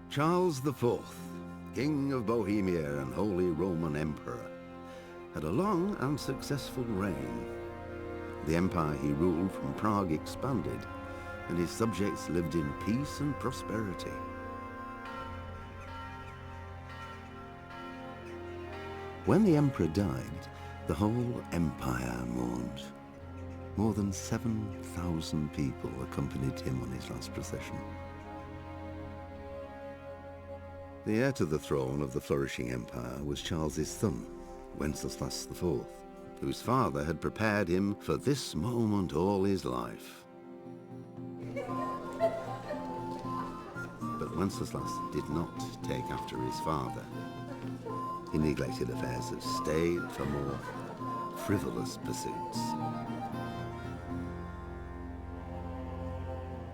Charles IV, King of Bohemia and Holy Roman Emperor, had a long and successful reign. The empire he ruled from Prague expanded, and his subjects lived in peace and prosperity. When the emperor died, the whole empire mourned. More than 7,000 people accompanied him on his last procession. The heir to the throne of the flourishing empire was Charles's son, Wenceslas IV, whose father had prepared him for this moment all his life. But Wenceslas did not take after his father. He neglected affairs of state for more frivolous pursuits.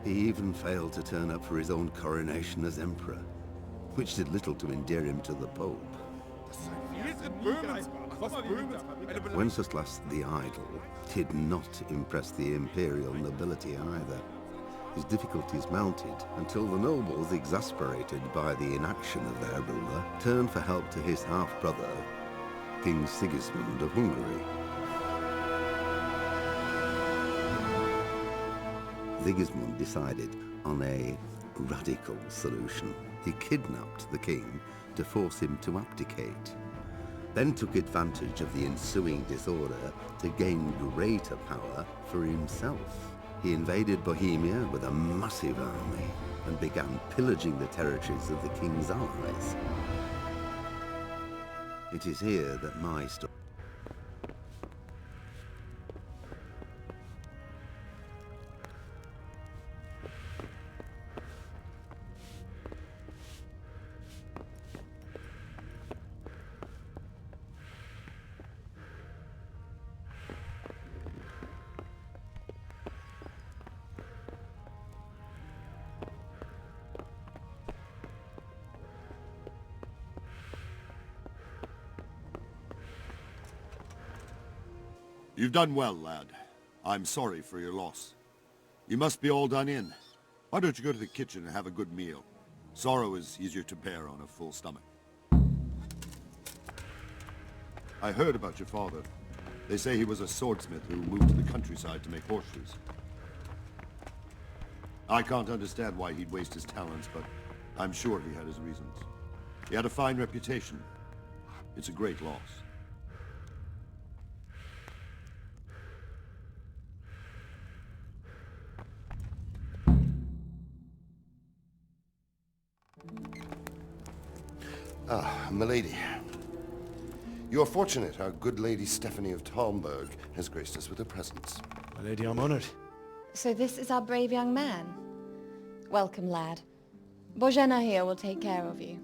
He even failed to turn up for his own coronation as emperor, which did little to endear him to the Pope. Wenceslas the Idle did not impress the imperial nobility either. His difficulties mounted until the nobles, exasperated by the inaction of their ruler, turned for help to his half-brother, King Sigismund of Hungary. Sigismund decided on a radical solution. He kidnapped the king to force him to abdicate, then took advantage of the ensuing disorder to gain greater power for himself. He invaded Bohemia with a massive army and began pillaging the territories of the king's allies. It is here that my story... You've done well, lad. I'm sorry for your loss. You must be all done in. Why don't you go to the kitchen and have a good meal? Sorrow is easier to bear on a full stomach. I heard about your father. They say he was a swordsmith who moved to the countryside to make horseshoes. I can't understand why he'd waste his talents, but I'm sure he had his reasons. He had a fine reputation. It's a great loss. Ah, milady. You are fortunate our good lady Stephanie of Talmberg has graced us with her presence. My lady, I'm honored. So this is our brave young man. Welcome, lad. Bozhena here will take care of you.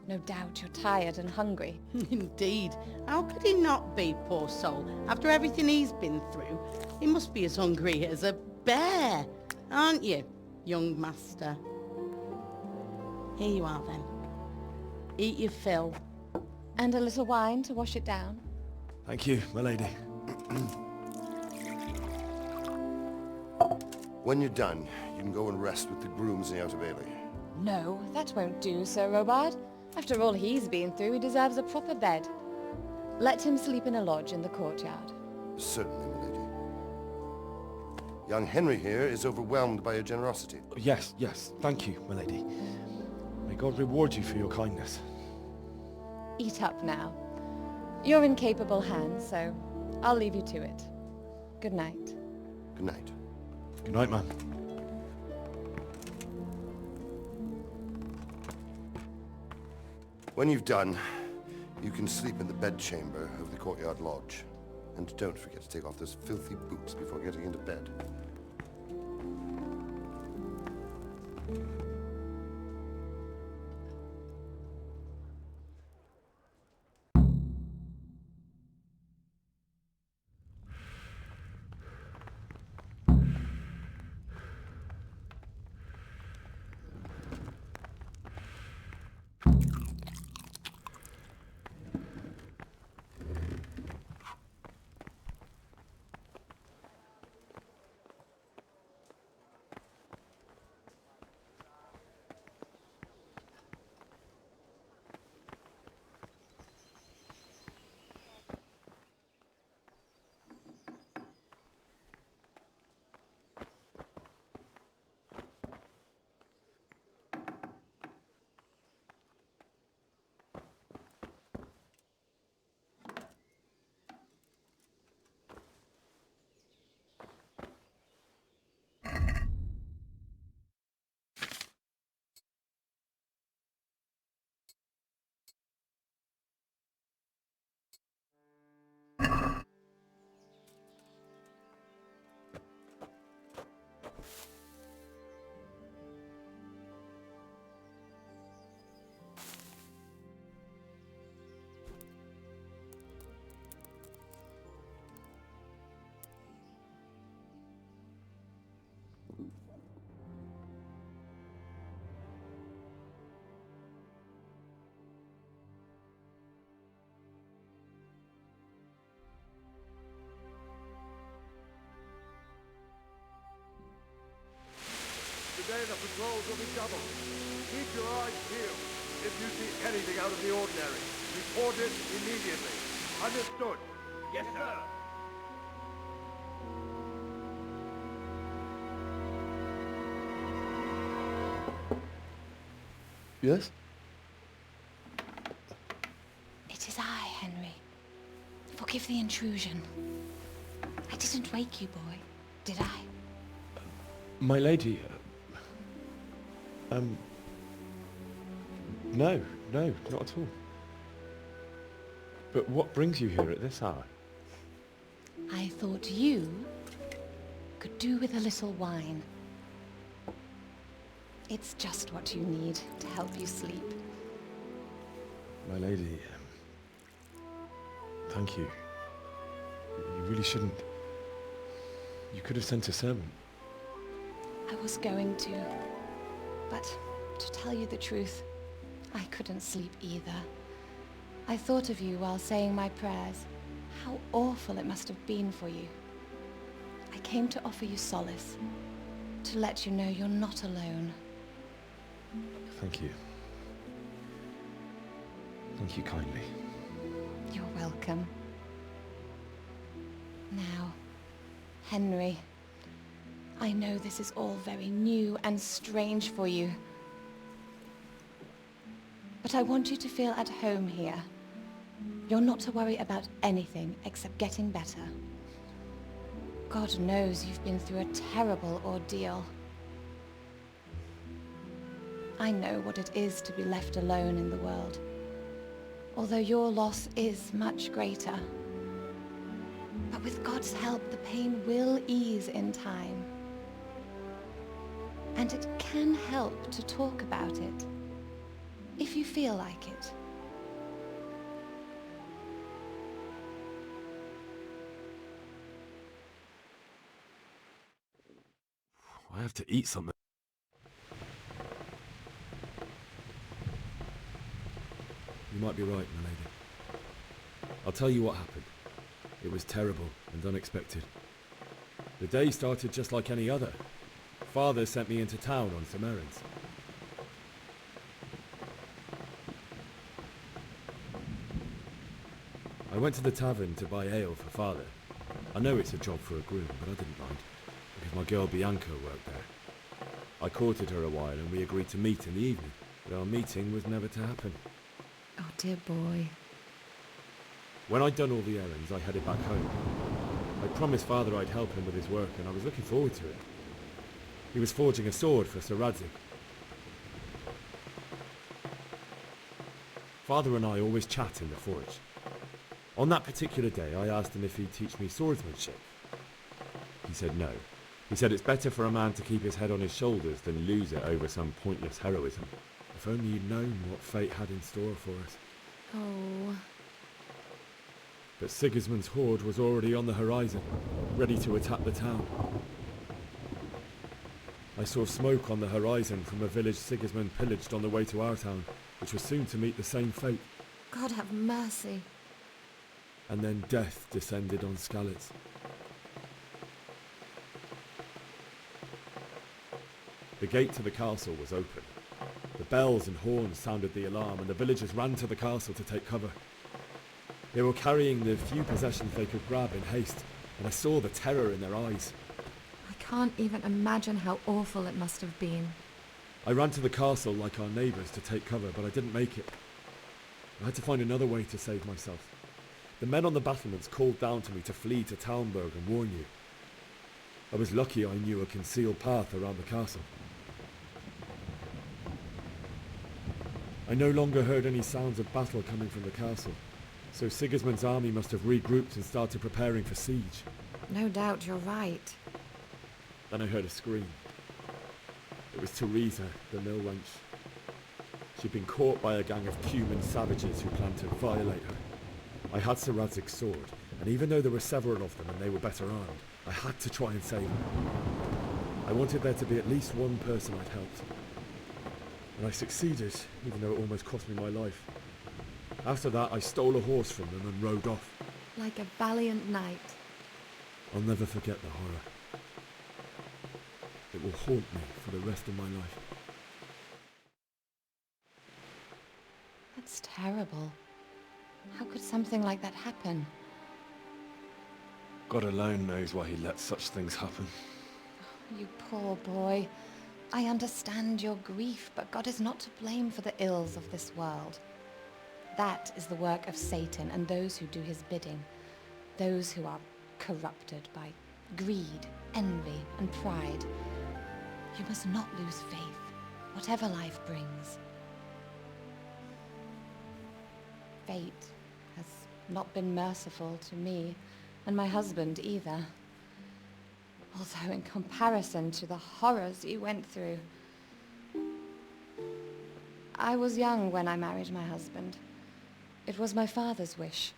No doubt you're tired and hungry. Indeed. How could he not be, poor soul? After everything he's been through, he must be as hungry as a bear. Aren't you, young master? Here you are, then. Eat your fill. And a little wine to wash it down. Thank you, my lady. When you're done, you can go and rest with the grooms in the Outer Bailey. No, that won't do, Sir Robard. After all he's been through, he deserves a proper bed. Let him sleep in a lodge in the courtyard. Certainly, milady. Young Henry here is overwhelmed by your generosity. Yes, yes. Thank you, my lady. May God reward you for your kindness. Eat up now. You're in capable hands, so I'll leave you to it. Good night. Good night. Good night, man. When you've done, you can sleep in the bedchamber of the courtyard lodge. And don't forget to take off those filthy boots before getting into bed. the patrols will be doubled. Keep your eyes peeled. If you see anything out of the ordinary, report it immediately. Understood? Yes, sir. Yes? It is I, Henry. Forgive the intrusion. I didn't wake you, boy, did I? My lady, no, not at all. But what brings you here at this hour? I thought you could do with a little wine. It's just what you need to help you sleep. My lady, thank you. You really shouldn't. You could have sent a servant. I was going to, but to tell you the truth, I couldn't sleep either. I thought of you while saying my prayers. How awful it must have been for you. I came to offer you solace, to let you know you're not alone. Thank you. Thank you kindly. You're welcome. Now, Henry, I know this is all very new and strange for you. But I want you to feel at home here. You're not to worry about anything except getting better. God knows you've been through a terrible ordeal. I know what it is to be left alone in the world, although your loss is much greater. But with God's help, the pain will ease in time. And it can help to talk about it, if you feel like it. I have to eat something. You might be right, my lady. I'll tell you what happened. It was terrible and unexpected. The day started just like any other. Father sent me into town on some errands. I went to the tavern to buy ale for Father. I know it's a job for a groom, but I didn't mind, because my girl Bianca worked there. I courted her a while and we agreed to meet in the evening, but our meeting was never to happen. Oh, dear boy. When I'd done all the errands, I headed back home. I promised Father I'd help him with his work, and I was looking forward to it. He was forging a sword for Sir Radzig. Father and I always chat in the forge. On that particular day, I asked him if he'd teach me swordsmanship. He said no. He said it's better for a man to keep his head on his shoulders than lose it over some pointless heroism. If only you'd known what fate had in store for us. Oh. But Sigismund's horde was already on the horizon, ready to attack the town. I saw smoke on the horizon from a village Sigismund pillaged on the way to our town, which was soon to meet the same fate. God have mercy. And then death descended on Skalitz. The gate to the castle was open. The bells and horns sounded the alarm, and the villagers ran to the castle to take cover. They were carrying the few possessions they could grab in haste, and I saw the terror in their eyes. I can't even imagine how awful it must have been. I ran to the castle like our neighbours to take cover, but I didn't make it. I had to find another way to save myself. The men on the battlements called down to me to flee to Talmberg and warn you. I was lucky I knew a concealed path around the castle. I no longer heard any sounds of battle coming from the castle, so Sigismund's army must have regrouped and started preparing for siege. No doubt you're right. Then I heard a scream. It was Teresa, the mill wench. She'd been caught by a gang of Cuman savages who planned to violate her. I had Sir Radzig's sword, and even though there were several of them and they were better armed, I had to try and save her. I wanted there to be at least one person I'd helped. And I succeeded, even though it almost cost me my life. After that, I stole a horse from them and rode off. Like a valiant knight. I'll never forget the horror. It It will haunt me for the rest of my life. That's terrible. How could something like that happen? God alone knows why he lets such things happen. You poor boy. I understand your grief, but God is not to blame for the ills of this world. That is the work of Satan and those who do his bidding. Those who are corrupted by greed, envy, and pride. You must not lose faith, whatever life brings. Fate has not been merciful to me, and my husband either. Although in comparison to the horrors you went through. I was young when I married my husband. It was my father's wish.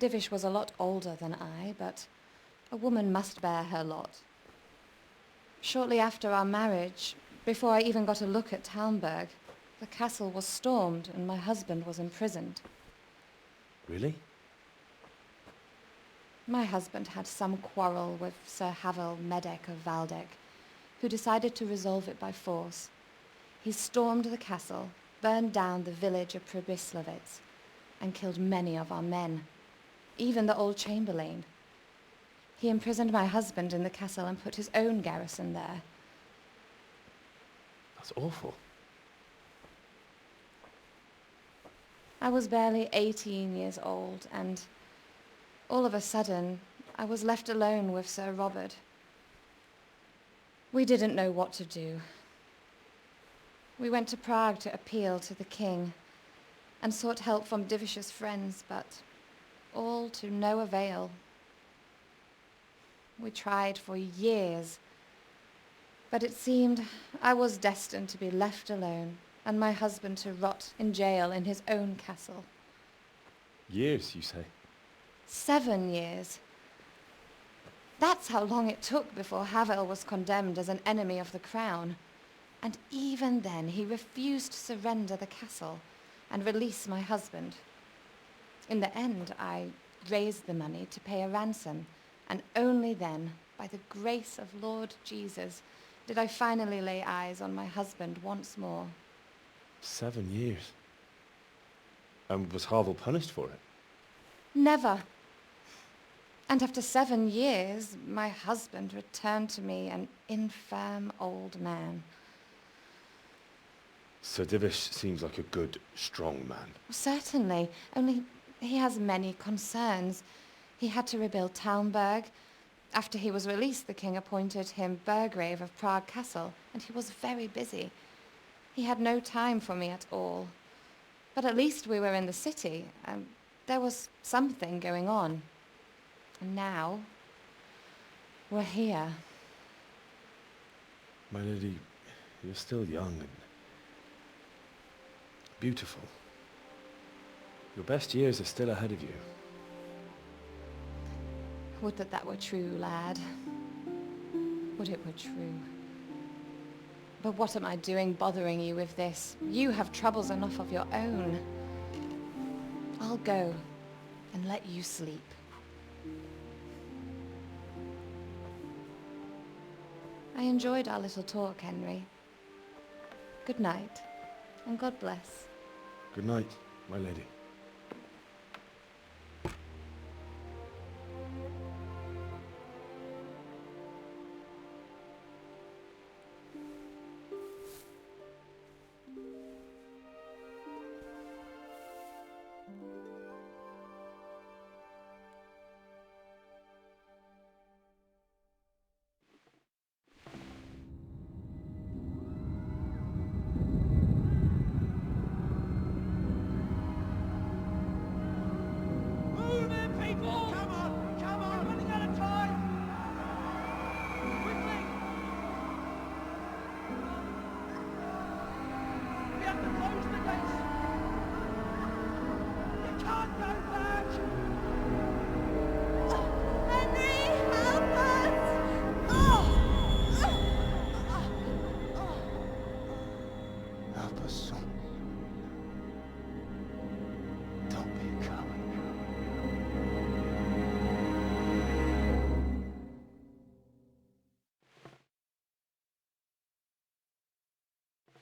Divish was a lot older than I, but a woman must bear her lot. Shortly after our marriage, before I even got a look at Talmberg, the castle was stormed and my husband was imprisoned. Really? My husband had some quarrel with Sir Havel Medek of Valdek, who decided to resolve it by force. He stormed the castle, burned down the village of Pribyslavitz, and killed many of our men, even the old chamberlain. He imprisoned my husband in the castle and put his own garrison there. That's awful. I was barely 18 years old, and all of a sudden, I was left alone with Sir Robert. We didn't know what to do. We went to Prague to appeal to the king and sought help from Divish's friends, but all to no avail. We tried for years, but it seemed I was destined to be left alone and my husband to rot in jail in his own castle. Years, you say? 7 years. That's how long it took before Havel was condemned as an enemy of the crown. And even then he refused to surrender the castle and release my husband. In the end, I raised the money to pay a ransom, and only then, by the grace of Lord Jesus, did I finally lay eyes on my husband once more. 7 years? And was Havel punished for it? Never. And after 7 years, my husband returned to me an infirm old man. Sir Divish seems like a good, strong man. Certainly, only he has many concerns. He had to rebuild Talmberg. After he was released, the king appointed him Burgrave of Prague Castle, and he was very busy. He had no time for me at all. But at least we were in the city, and there was something going on. And now, we're here. My lady, you're still young and beautiful. Your best years are still ahead of you. Would that that were true, lad. Would it were true. But what am I doing bothering you with this? You have troubles enough of your own. I'll go and let you sleep. I enjoyed our little talk, Henry. Good night, and God bless. Good night, my lady.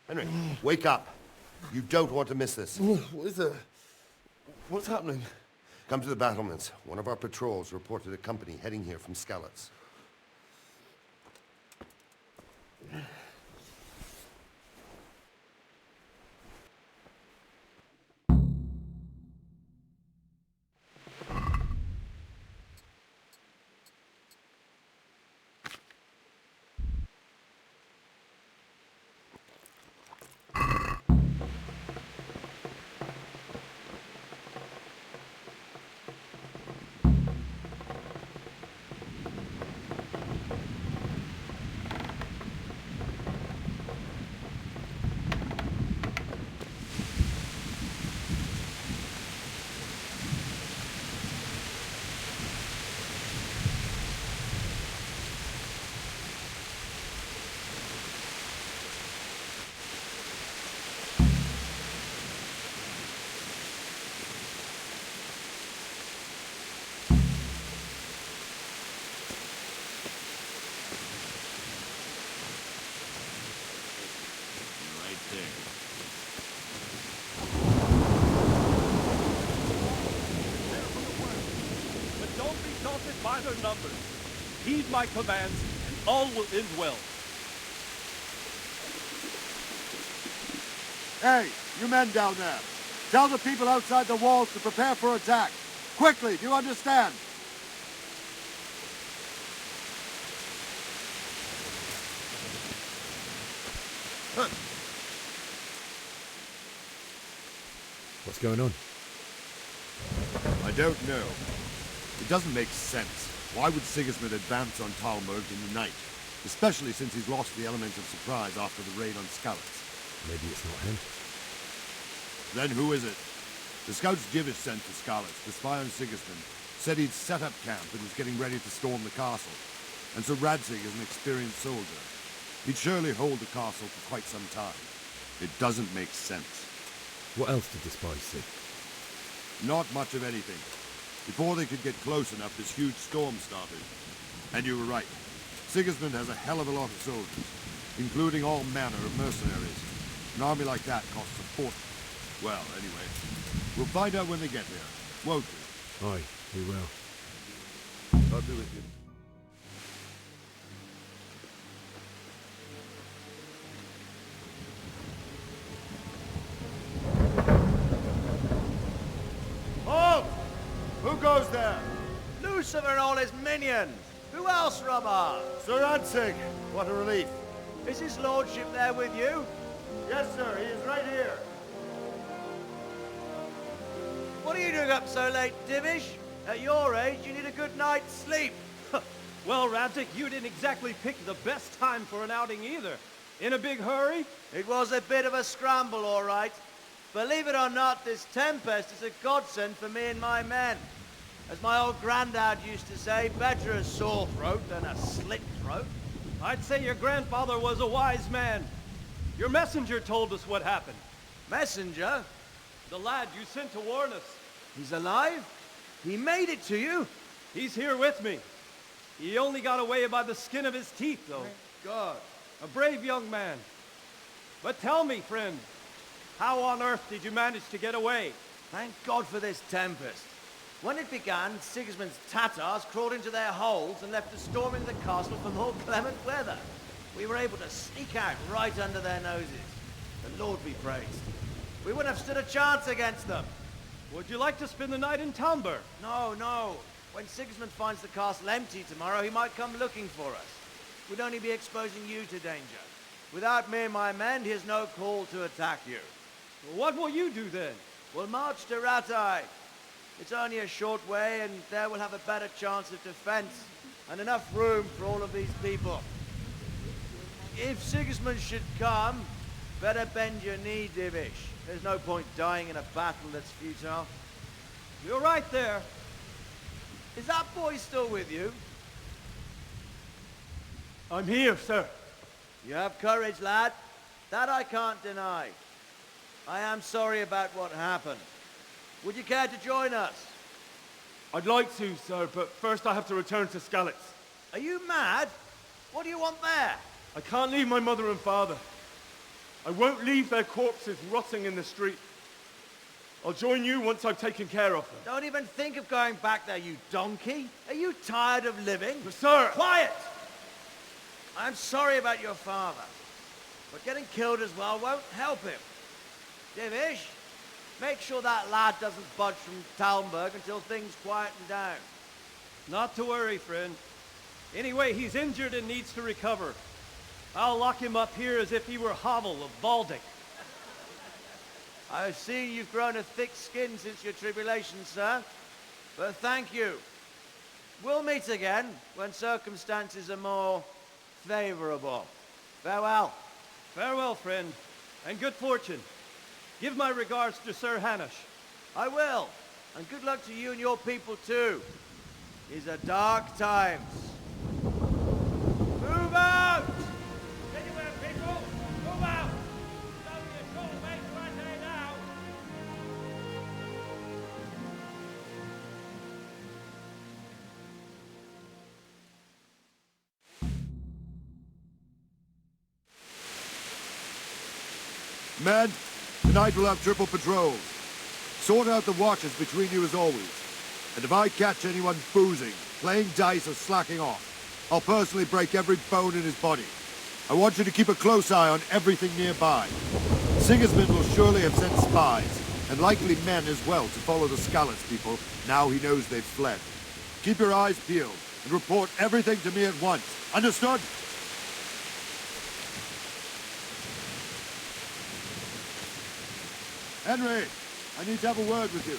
Henry, wake up. You don't want to miss this. What is it? What's happening? Come to the battlements. One of our patrols reported a company heading here from Skalitz. But don't be daunted by their numbers. Heed my commands, and all will end well. Hey, you men down there. Tell the people outside the walls to prepare for attack. Quickly, do you understand? What's going on? I don't know. It doesn't make sense. Why would Sigismund advance on Talmberg in the night? Especially since he's lost the element of surprise after the raid on Skalitz. Maybe it's not him. Then who is it? The scouts Divish sent to Skalitz to spy on Sigismund said he'd set up camp and was getting ready to storm the castle. And so Radzig is an experienced soldier. He'd surely hold the castle for quite some time. It doesn't make sense. What else did the spies see? Not much of anything. Before they could get close enough, this huge storm started. And you were right. Sigismund has a hell of a lot of soldiers, including all manner of mercenaries. An army like that costs a fortune. Well, anyway, we'll find out when they get there, won't we? Aye, we will. I'll be with you. Halt! Who goes there? Lucifer and all his minions! Who else, Robber? Sir Radzig! What a relief. Is his lordship there with you? Yes, sir. He is right here. What are you doing up so late, Divish? At your age, you need a good night's sleep. Well, Radzig, you didn't exactly pick the best time for an outing either. In a big hurry? It was a bit of a scramble, all right. Believe it or not, this tempest is a godsend for me and my men. As my old granddad used to say, better a sore throat than a slit throat. I'd say your grandfather was a wise man. Your messenger told us what happened. Messenger? The lad you sent to warn us. He's alive? He made it to you? He's here with me. He only got away by the skin of his teeth, though. Thank God. A brave young man. But tell me, friend, how on earth did you manage to get away? Thank God for this tempest. When it began, Sigismund's Tatars crawled into their holes and left us storming the castle for more clement weather. We were able to sneak out right under their noses. The Lord be praised. We wouldn't have stood a chance against them. Would you like to spend the night in Talmberg? No, no. When Sigismund finds the castle empty tomorrow, he might come looking for us. We'd only be exposing you to danger. Without me and my men, he has no call to attack you. What will you do then? We'll march to Ratai. It's only a short way, and there we'll have a better chance of defense and enough room for all of these people. If Sigismund should come, better bend your knee, Divish. There's no point dying in a battle that's futile. You're right there. Is that boy still with you? I'm here, sir. You have courage, lad. That I can't deny. I am sorry about what happened. Would you care to join us? I'd like to, sir, but first I have to return to Skalitz. Are you mad? What do you want there? I can't leave my mother and father. I won't leave their corpses rotting in the street. I'll join you once I've taken care of them. Don't even think of going back there, you donkey. Are you tired of living? But sir... Quiet! I'm sorry about your father, but getting killed as well won't help him. Divish, make sure that lad doesn't budge from Talmberg until things quieten down. Not to worry, friend. Anyway, he's injured and needs to recover. I'll lock him up here as if he were Havel of Baldic. I've seen you've grown a thick skin since your tribulation, sir. But thank you. We'll meet again when circumstances are more favorable. Farewell. Farewell, friend, and good fortune. Give my regards to Sir Hanush. I will. And good luck to you and your people, too. These are dark times. Move out! Anywhere, people! Move out! It's only a short way to our day now. Men, tonight we'll have triple patrols. Sort out the watches between you as always. And if I catch anyone boozing, playing dice or slacking off, I'll personally break every bone in his body. I want you to keep a close eye on everything nearby. Sigismund will surely have sent spies, and likely men as well, to follow the Skalitz people now he knows they've fled. Keep your eyes peeled, and report everything to me at once. Understood? Henry, I need to have a word with you.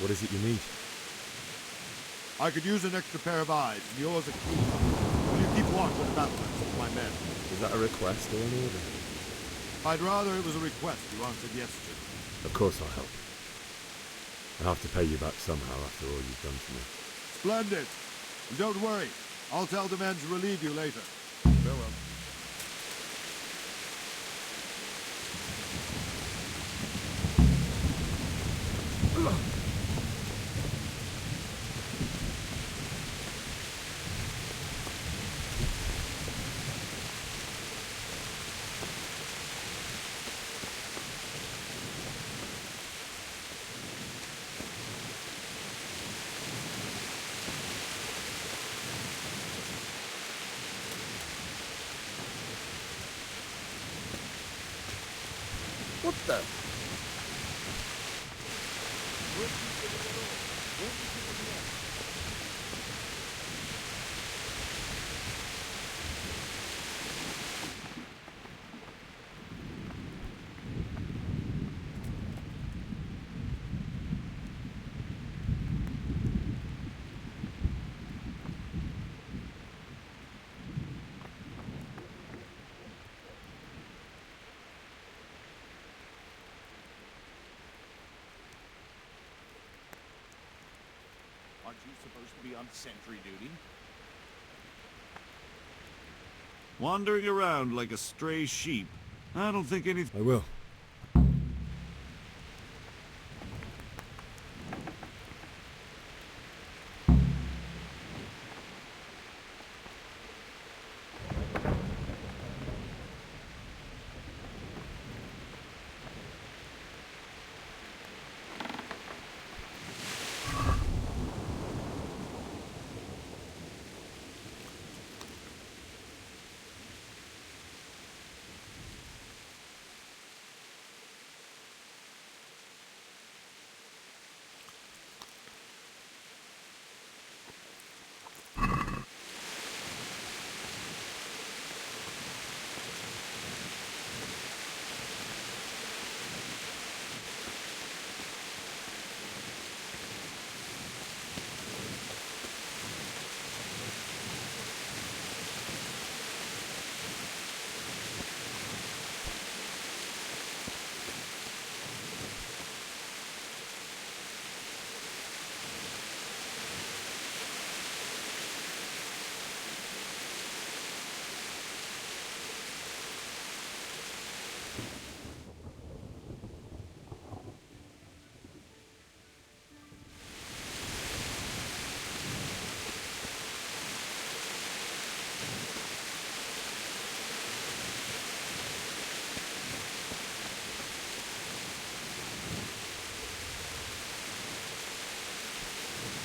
What is it you need? I could use an extra pair of eyes, and yours are keen. Will you keep watch on the battlements with my men? Is that a request or an order? I'd rather it was a request you answered yes to. Of course I'll help. I have to pay you back somehow after all you've done for me. Splendid. And don't worry, I'll tell the men to relieve you later. Farewell. What the? Aren't you supposed to be on sentry duty? Wandering around like a stray sheep. I don't think anything... I will.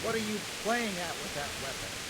What are you playing at with that weapon?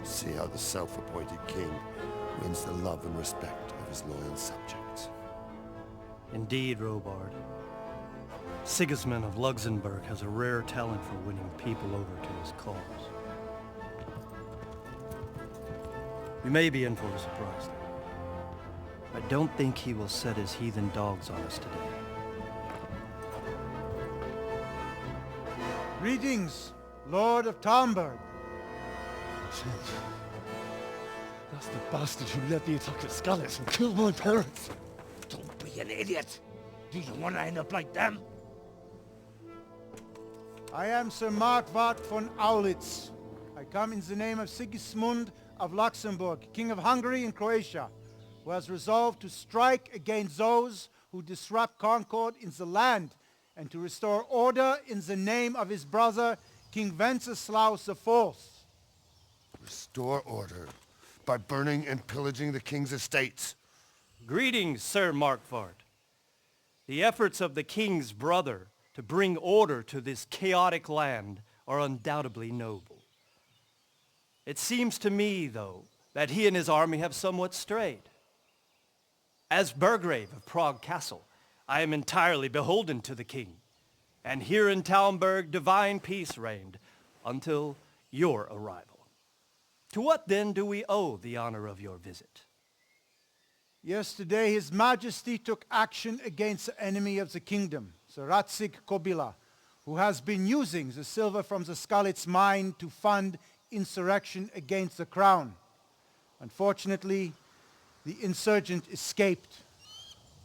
See how the self-appointed king wins the love and respect of his loyal subjects. Indeed, Robard. Sigismund of Luxembourg has a rare talent for winning people over to his cause. You may be in for a surprise, though. I don't think he will set his heathen dogs on us today. Greetings, Lord of Talmberg. That's the bastard who led the attack at Skalitz and killed my parents. Don't be an idiot. Do you want to end up like them? I am Sir Markwart von Aulitz. I come in the name of Sigismund of Luxembourg, King of Hungary and Croatia, who has resolved to strike against those who disrupt concord in the land and to restore order in the name of his brother, King Wenceslaus IV. Restore order by burning and pillaging the king's estates. Greetings, Sir Markwart. The efforts of the king's brother to bring order to this chaotic land are undoubtedly noble. It seems to me, though, that he and his army have somewhat strayed. As Burgrave of Prague Castle, I am entirely beholden to the king, and here in Talmberg divine peace reigned until your arrival. To what then do we owe the honor of your visit? Yesterday His Majesty took action against the enemy of the kingdom, the Radzig Kobyla, who has been using the silver from the Skalitz mine to fund insurrection against the crown. Unfortunately, the insurgent escaped.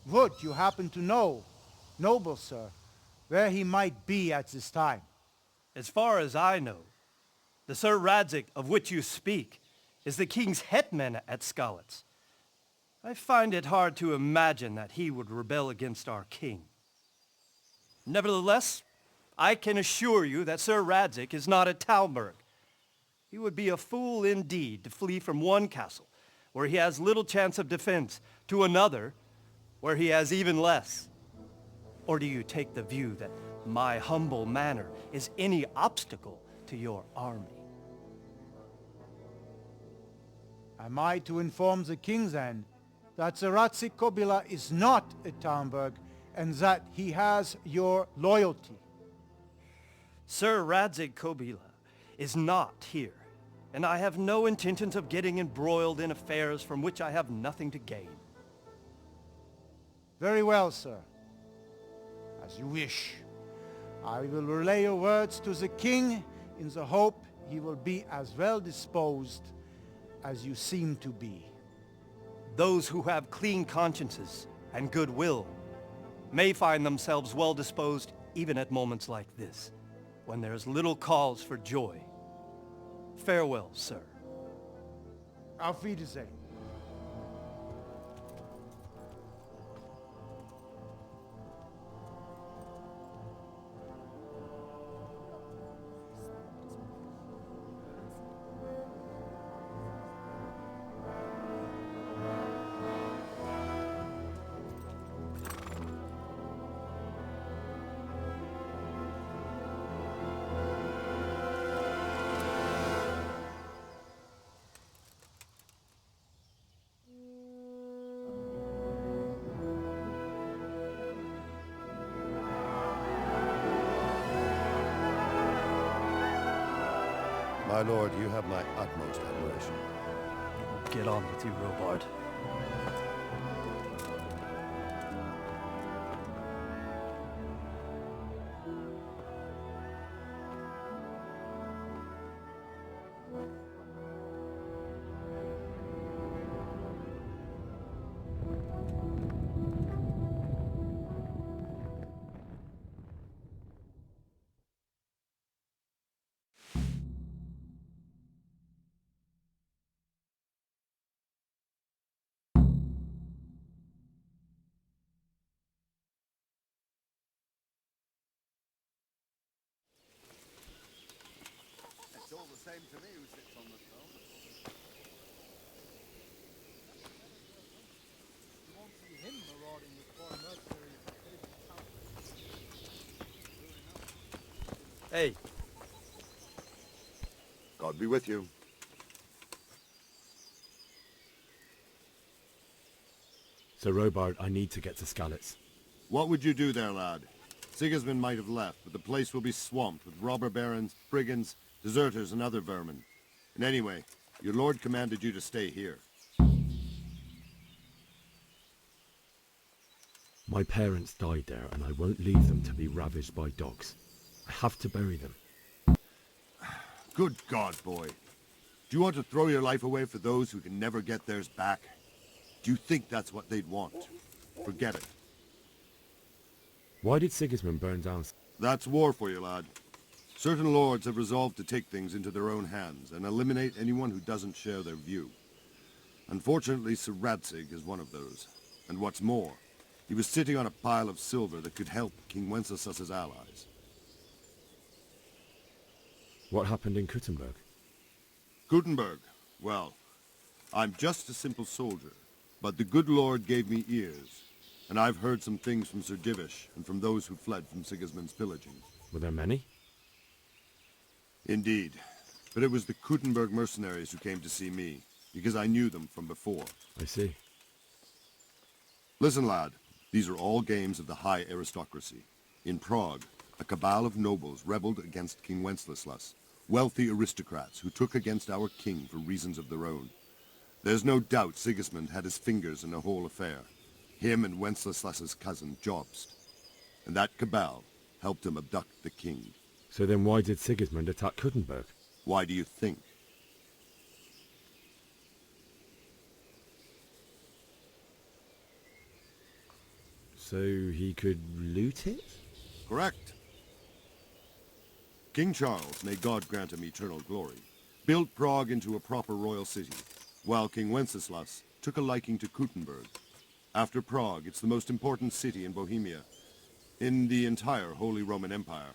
Would you happen to know, noble sir, where he might be at this time? As far as I know, the Sir Radzig of which you speak is the king's hetman at Skalitz. I find it hard to imagine that he would rebel against our king. Nevertheless, I can assure you that Sir Radzig is not at Talmberg. He would be a fool indeed to flee from one castle where he has little chance of defense to another where he has even less. Or do you take the view that my humble manner is any obstacle to your army? Am I to inform the king then that Sir Radzig Kobyla is not at Talmberg and that he has your loyalty? Sir Radzig Kobyla is not here, and I have no intentions of getting embroiled in affairs from which I have nothing to gain. Very well, sir. As you wish. I will relay your words to the king in the hope he will be as well disposed as you seem to be. Those who have clean consciences and goodwill may find themselves well disposed even at moments like this, when there is little cause for joy. Farewell, sir. Auf Wiedersehen. My lord, you have my utmost admiration. Get on with you, Robard. It's all the same to me who sits on the throne. You won't see him marauding with foreign mercenaries. Hey. God be with you. Sir Robard, I need to get to Skalitz. What would you do there, lad? Sigismund might have left, but the place will be swamped with robber barons, brigands, deserters, and other vermin. And anyway, your lord commanded you to stay here. My parents died there, and I won't leave them to be ravaged by dogs. I have to bury them. Good God, boy. Do you want to throw your life away for those who can never get theirs back? Do you think that's what they'd want? Forget it. Why did Sigismund burn down? That's war for you, lad. Certain lords have resolved to take things into their own hands and eliminate anyone who doesn't share their view. Unfortunately, Sir Radzig is one of those. And what's more, he was sitting on a pile of silver that could help King Wenceslas's allies. What happened in Kuttenberg? Gutenberg? Well, I'm just a simple soldier, but the good Lord gave me ears, and I've heard some things from Sir Divish and from those who fled from Sigismund's pillaging. Were there many? Indeed, but it was the Kuttenberg mercenaries who came to see me, because I knew them from before. I see. Listen, lad, these are all games of the high aristocracy. In Prague, a cabal of nobles rebelled against King Wenceslas, wealthy aristocrats who took against our king for reasons of their own. There's no doubt Sigismund had his fingers in the whole affair. Him and Wenceslas's cousin, Jobst. And that cabal helped him abduct the king. So then why did Sigismund attack Kuttenberg? Why do you think? So he could loot it? Correct. King Charles, may God grant him eternal glory, built Prague into a proper royal city, while King Wenceslas took a liking to Kuttenberg. After Prague, it's the most important city in Bohemia, in the entire Holy Roman Empire.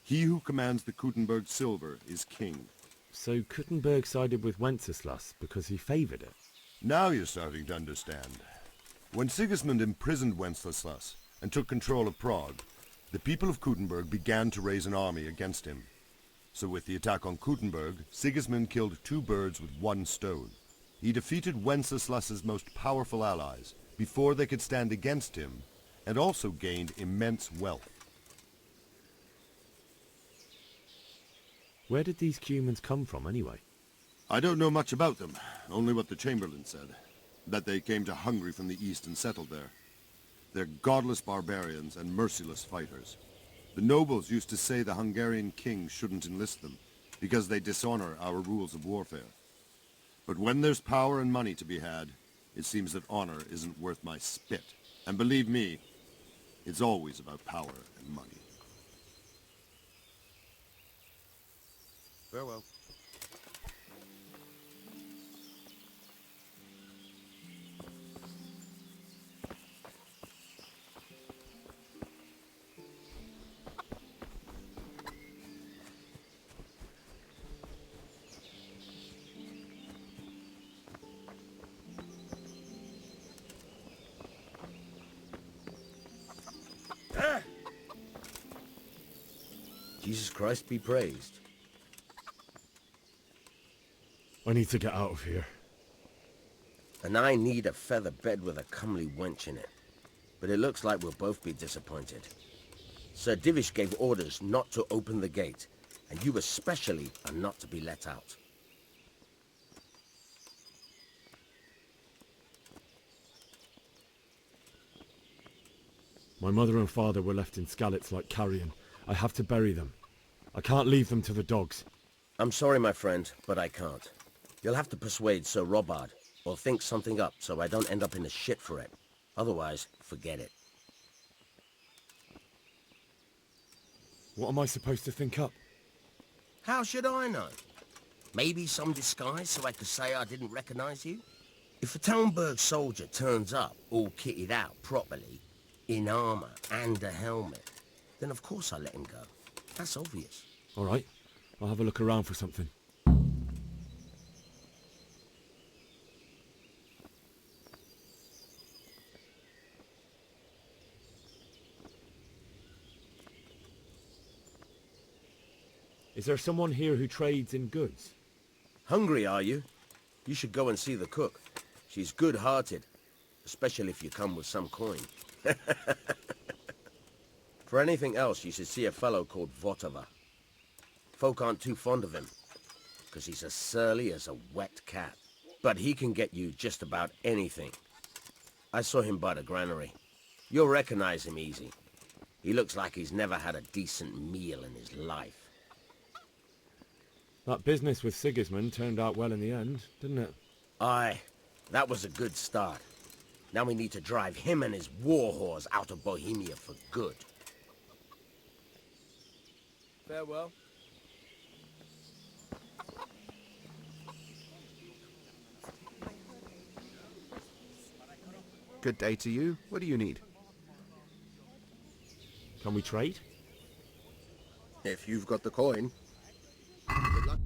He who commands the Kuttenberg silver is king. So Kuttenberg sided with Wenceslas because he favored it? Now you're starting to understand. When Sigismund imprisoned Wenceslas and took control of Prague, the people of Kuttenberg began to raise an army against him. So with the attack on Kuttenberg, Sigismund killed two birds with one stone. He defeated Wenceslas's most powerful allies before they could stand against him, and also gained immense wealth. Where did these Cumans come from anyway? I don't know much about them, only what the Chamberlain said, that they came to Hungary from the east and settled there. They're godless barbarians and merciless fighters. The nobles used to say the Hungarian king shouldn't enlist them, because they dishonor our rules of warfare. But when there's power and money to be had, it seems that honor isn't worth my spit. And believe me, it's always about power and money. Farewell. Jesus Christ be praised. I need to get out of here. And I need a feather bed with a comely wench in it. But it looks like we'll both be disappointed. Sir Divish gave orders not to open the gate, and you especially are not to be let out. My mother and father were left in Skalitz like carrion. I have to bury them. I can't leave them to the dogs. I'm sorry, my friend, but I can't. You'll have to persuade Sir Robard, or think something up so I don't end up in the shit for it. Otherwise, forget it. What am I supposed to think up? How should I know? Maybe some disguise so I could say I didn't recognize you? If a Talmberg soldier turns up all kitted out properly, in armor and a helmet, then of course I let him go. That's obvious. All right, I'll have a look around for something. Is there someone here who trades in goods? Hungry, are you? You should go and see the cook. She's good-hearted, especially if you come with some coin. For anything else, you should see a fellow called Votava. Folk aren't too fond of him, because he's as surly as a wet cat. But he can get you just about anything. I saw him by the granary. You'll recognize him easy. He looks like he's never had a decent meal in his life. That business with Sigismund turned out well in the end, didn't it? Aye, that was a good start. Now we need to drive him and his war whores out of Bohemia for good. Farewell. Good day to you. What do you need? Can we trade? If you've got the coin. Good luck.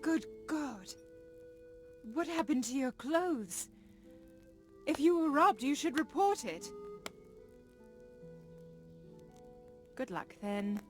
Good God! What happened to your clothes? If you were robbed, you should report it. Good luck, then.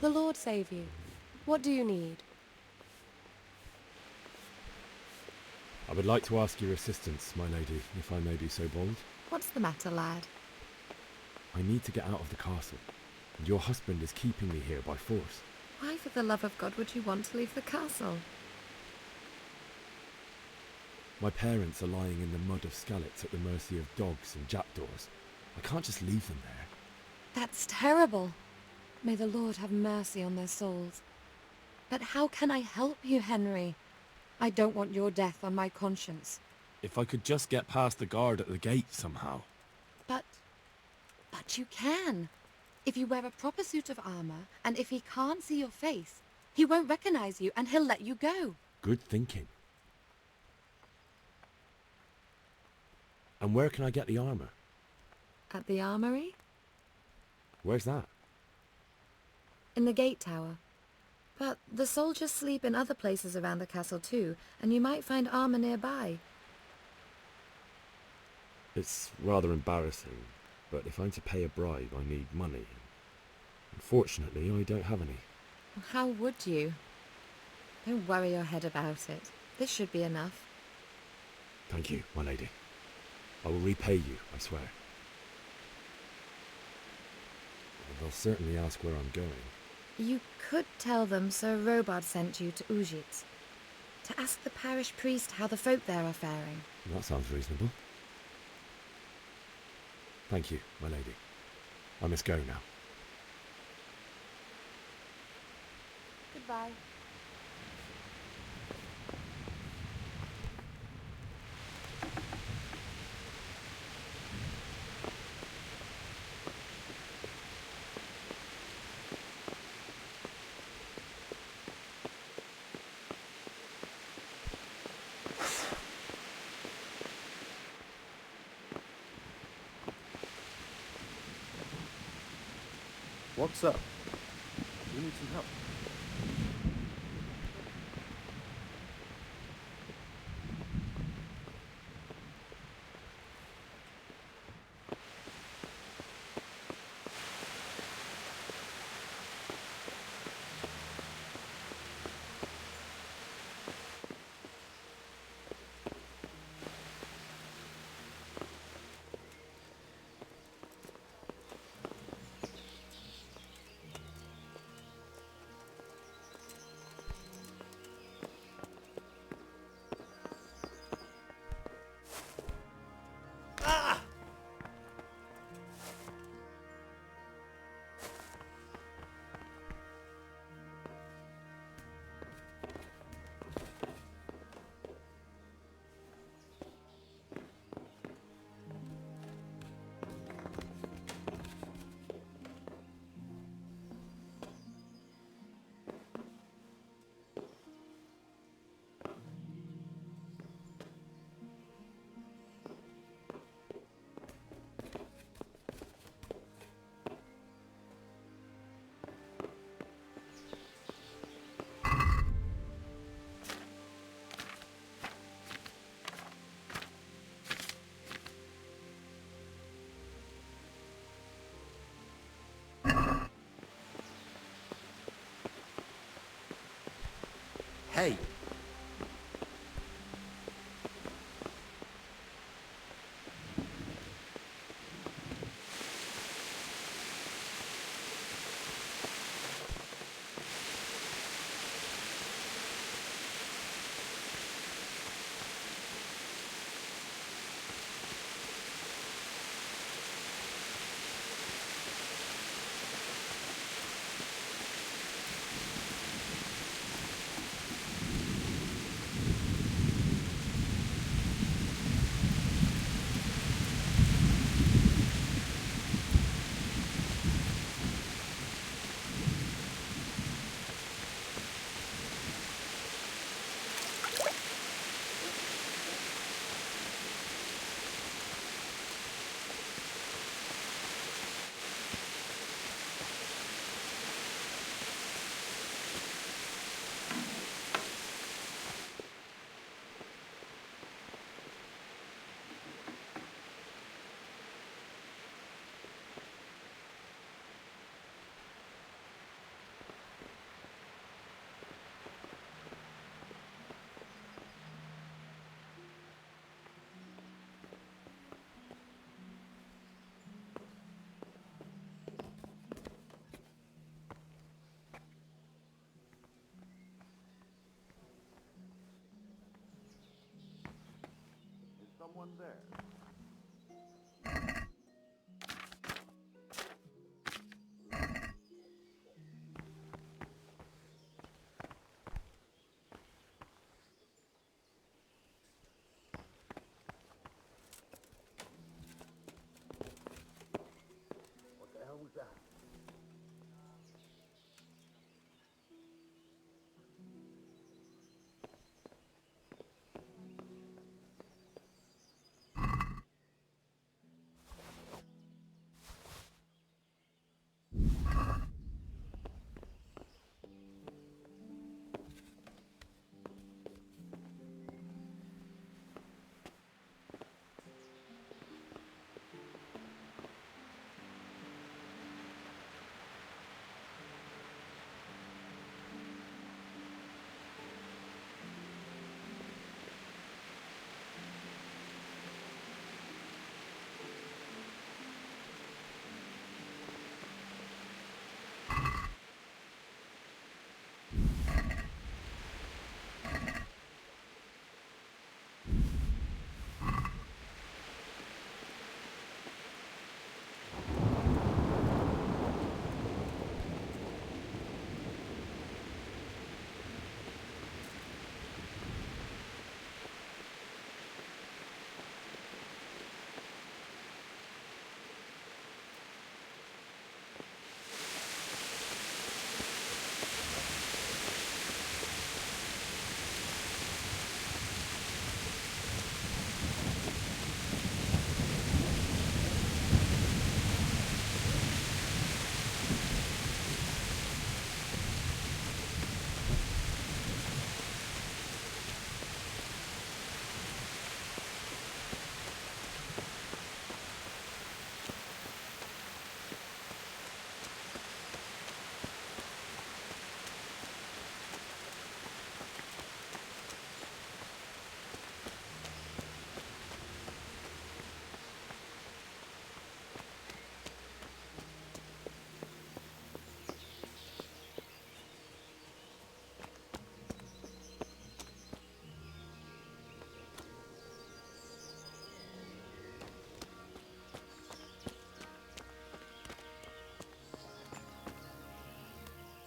The Lord save you. What do you need? I would like to ask your assistance, my lady, if I may be so bold. What's the matter, lad? I need to get out of the castle, and your husband is keeping me here by force. Why, for the love of God, would you want to leave the castle? My parents are lying in the mud of Skalitz at the mercy of dogs and jackdaws. I can't just leave them there. That's terrible. May the Lord have mercy on their souls. But how can I help you, Henry? I don't want your death on my conscience. If I could just get past the guard at the gate somehow. But you can. If you wear a proper suit of armor, and if he can't see your face, he won't recognize you and he'll let you go. Good thinking. And where can I get the armor? At the armory? Where's that? In the gate tower. But the soldiers sleep in other places around the castle too, and you might find armor nearby. It's rather embarrassing, but if I'm to pay a bribe, I need money. Unfortunately, I don't have any. How would you? Don't worry your head about it. This should be enough. Thank you, my lady. I will repay you, I swear. They'll certainly ask where I'm going. You could tell them Sir Robard sent you to Ujitz, to ask the parish priest how the folk there are faring. That sounds reasonable. Thank you, my lady. I must go now. Goodbye. What's up? We need some help. Hey! someone there. What the hell was that?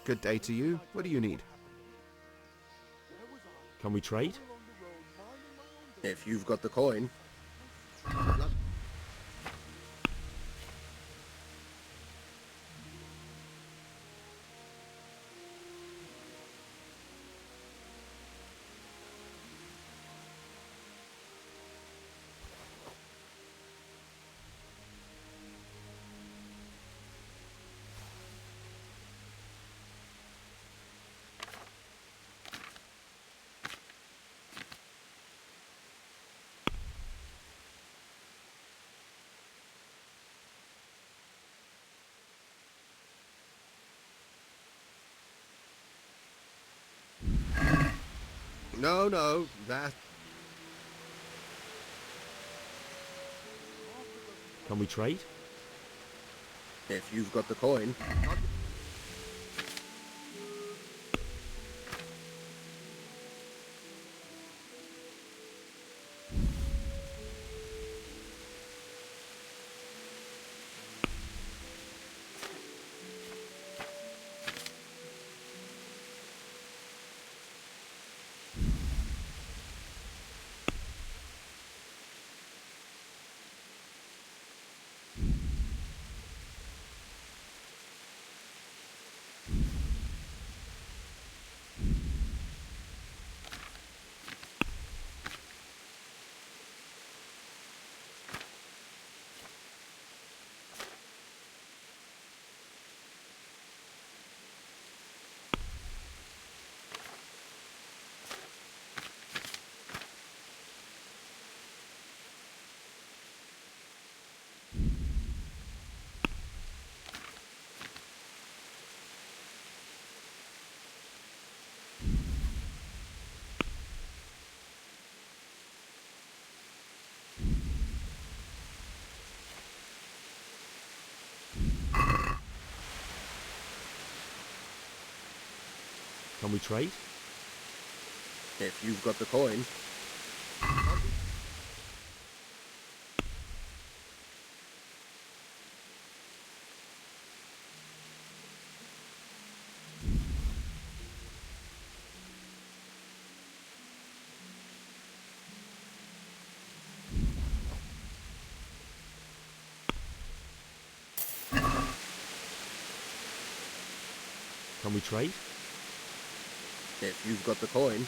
Good day to you. What do you need? Can we trade? If you've got the coin. No, that... Can we trade? If you've got the coin. Can we trade? If you've got the coin. Can we trade? If you've got the coin.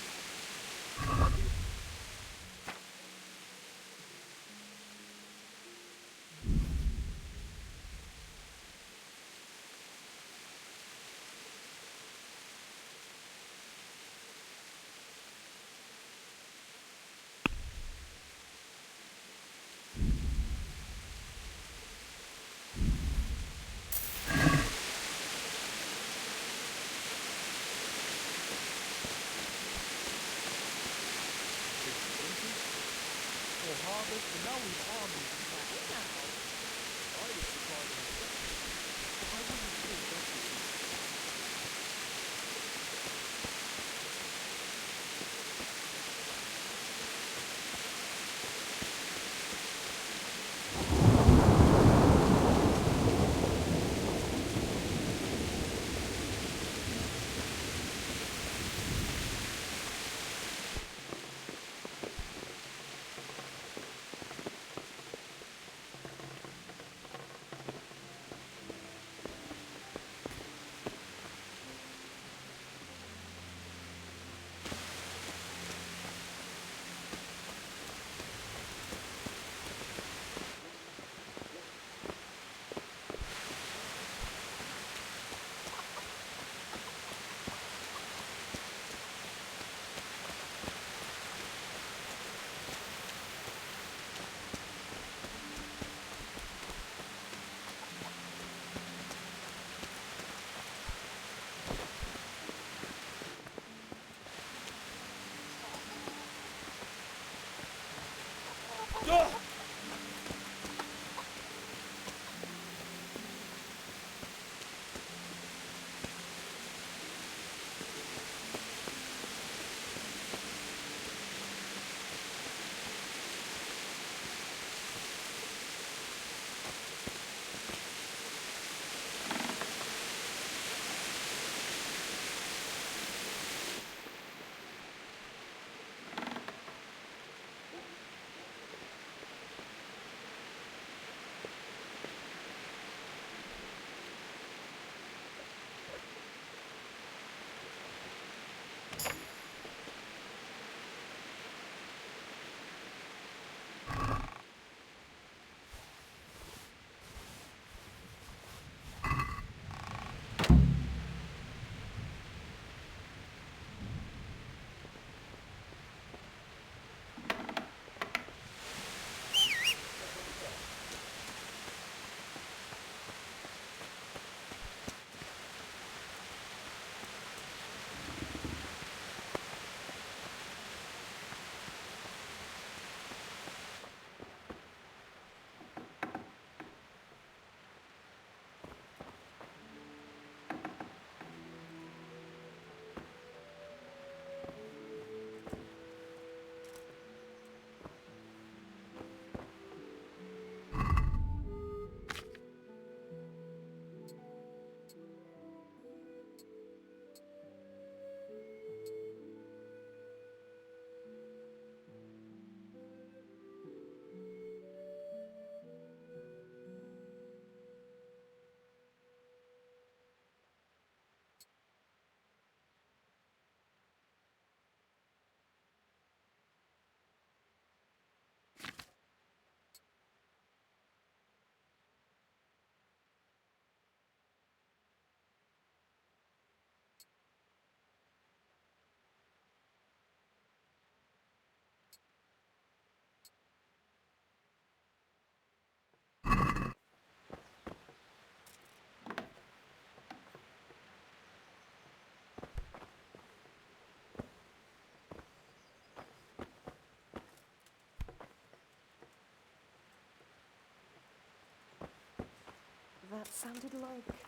That sounded like...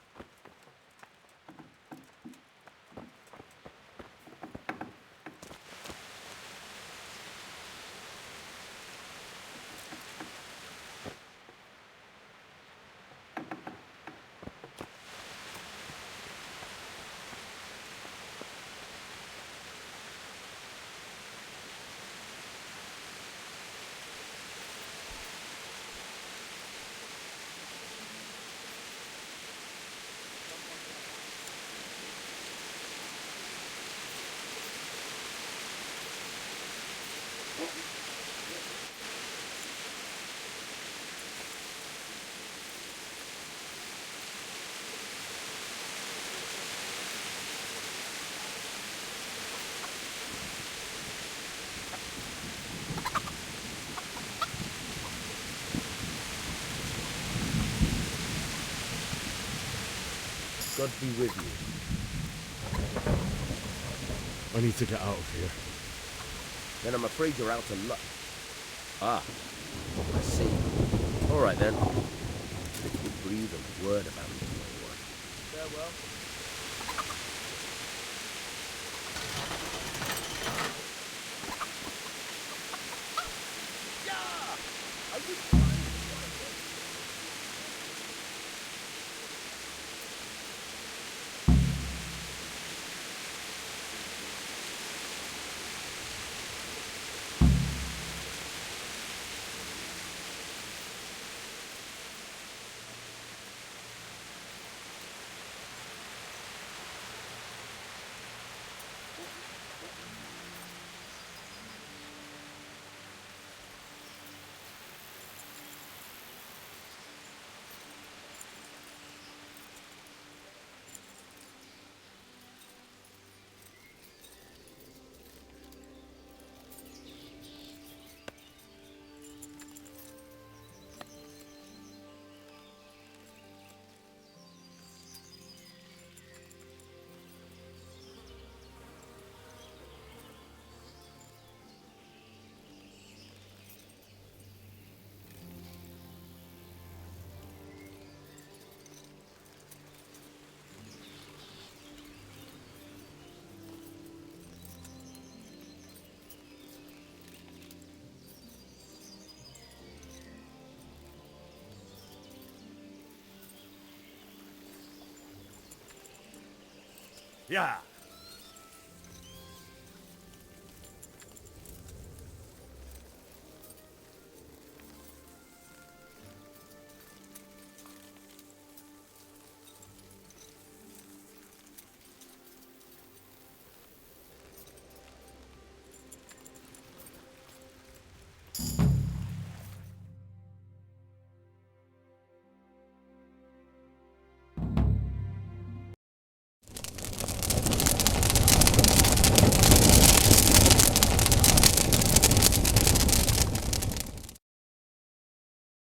God be with you. I need to get out of here. Then I'm afraid you're out of luck. Ah, I see. All right then. If you breathe a word about me, no one. Farewell. Yeah,